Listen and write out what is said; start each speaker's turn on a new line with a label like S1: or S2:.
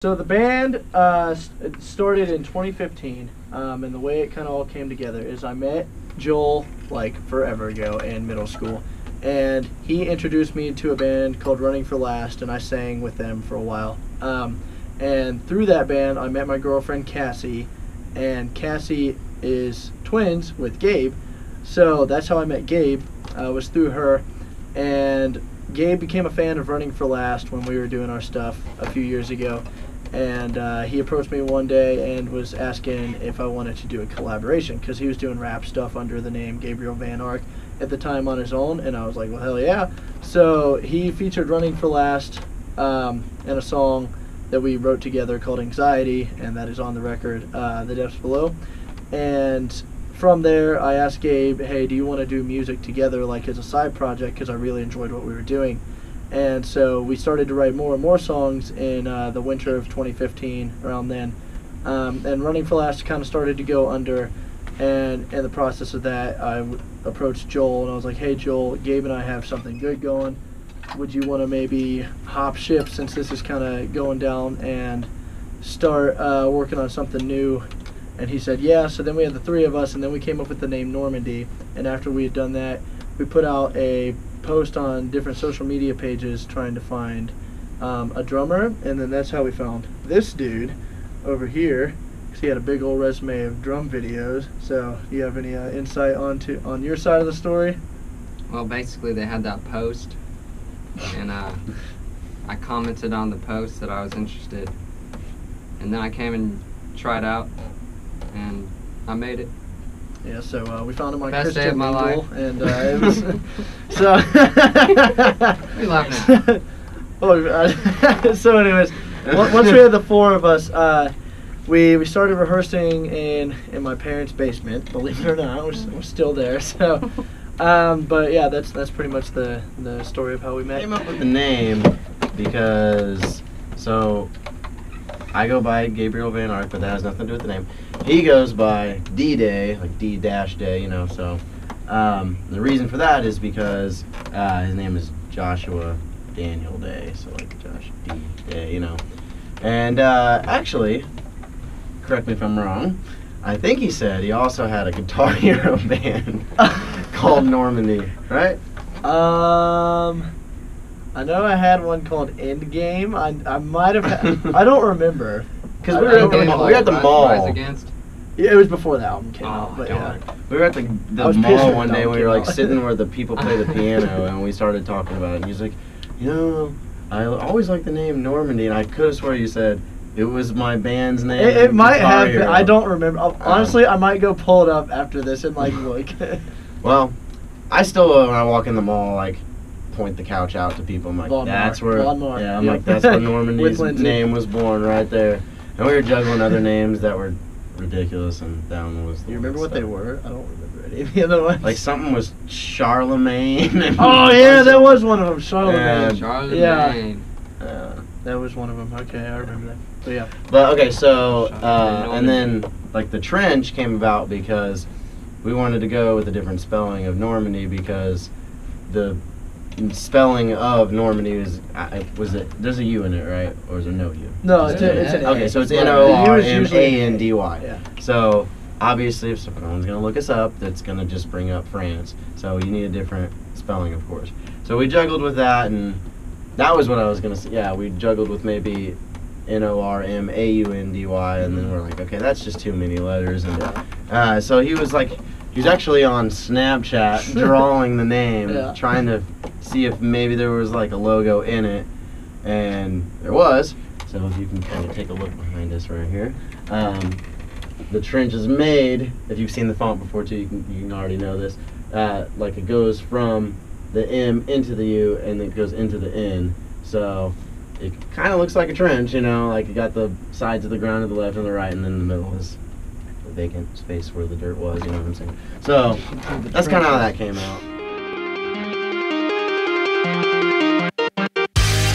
S1: So the band it started in 2015, and the way it kind of all came together is I met Joel like forever ago in middle school, and he introduced me to a band called Running for Last, and I sang with them for a while. And through that band, I met my girlfriend Cassie, and Cassie is twins with Gabe, so that's how I met Gabe. Was through her, and Gabe became a fan of Running for Last when we were doing our stuff a few years ago. And he approached me one day and was asking if I wanted to do a collaboration because he was doing rap stuff under the name Gabriel Van Arch at the time on his own, and I was like, well, hell yeah. So he featured Running for Last in a song that we wrote together called Anxiety, and that is on the record, The Depths Below. And from there, I asked Gabe, hey, do you want to do music together like as a side project, because I really enjoyed what we were doing. And so we started to write more and more songs in the winter of 2015, around then. And Running for Last kind of started to go under. And in the process of that, I approached Joel, and I was like, hey, Joel, Gabe and I have something good going. Would you want to maybe hop ship since this is kind of going down and start working on something new? And he said, yeah. So then we had the three of us, and then we came up with the name Normandy. And after we had done that, we put out a post on different social media pages trying to find a drummer, and then that's how we found this dude over here, because he had a big old resume of drum videos. So do you have any insight on your side of the story?
S2: Well, basically they had that post, and I commented on the post that I was interested, and then I came and tried out, and I made it.
S1: Yeah, so we found him on
S2: Best
S1: Christian
S2: day of my
S1: Mingle,
S2: life.
S1: and it was so.
S2: We laughing at?
S1: So anyways, once we had the four of us, we started rehearsing in my parents' basement. Believe it or not, we're still there. So, but yeah, that's pretty much the story of how we met.
S3: I came up with the name because I go by Gabriel Van Arch, but that has nothing to do with the name. He goes by D-Day, like D-Day, you know, so the reason for that is because his name is Joshua Daniel Day, so like Josh D-Day, you know. And actually, correct me if I'm wrong, I think he said he also had a Guitar Hero band called Normandy, right?
S1: I know I had one called Endgame. I might have had, I don't remember.
S3: Because we were at the mall.
S2: Rise Against?
S1: Yeah, it was before the album came out, but yeah.
S3: We were at the mall one day, and we were like sitting where the people play the piano, and we started talking about it, and he's like, you know, I always liked the name Normandy, and I could have swore you said it was my band's name.
S1: It might have been, I don't remember. Honestly, I might go pull it up after this and like look.
S3: Well, I still, when I walk in the mall, like, point the couch out to people. I'm like, that's where, yeah, I'm like, that's where Normandy's name was born, right there. And we were juggling other names that were ridiculous, and that one was the
S1: You remember what they were? I don't remember any of the other ones.
S3: Like something was Charlemagne.
S1: Oh yeah, that was one of them. Charlemagne.
S2: Charlemagne.
S1: Yeah, that was one of them. Okay, I remember that. So yeah.
S3: But okay, so and then like the Trench came about because we wanted to go with a different spelling of Normandy, because the spelling of Normandy is there's a U in it, right? Or is there no U?
S1: No, it's an A.
S3: Okay, so it's Normandy.
S1: Yeah.
S3: So obviously, if someone's gonna look us up, that's gonna just bring up France. So you need a different spelling, of course. So we juggled with that, and that was what I was gonna say. Yeah, we juggled with maybe Normandy, and then we're like, okay, that's just too many letters. And so he was actually on Snapchat drawing the name, trying to see if maybe there was like a logo in it, and there was. So if you can kind of take a look behind us right here, the Trench is made. If you've seen the font before too, you can already know this. Like it goes from the M into the U, and it goes into the N. So it kind of looks like a trench, you know, like you got the sides of the ground to the left and the right, and then in the middle is the vacant space where the dirt was, you know what I'm saying? So that's kind of how that came out.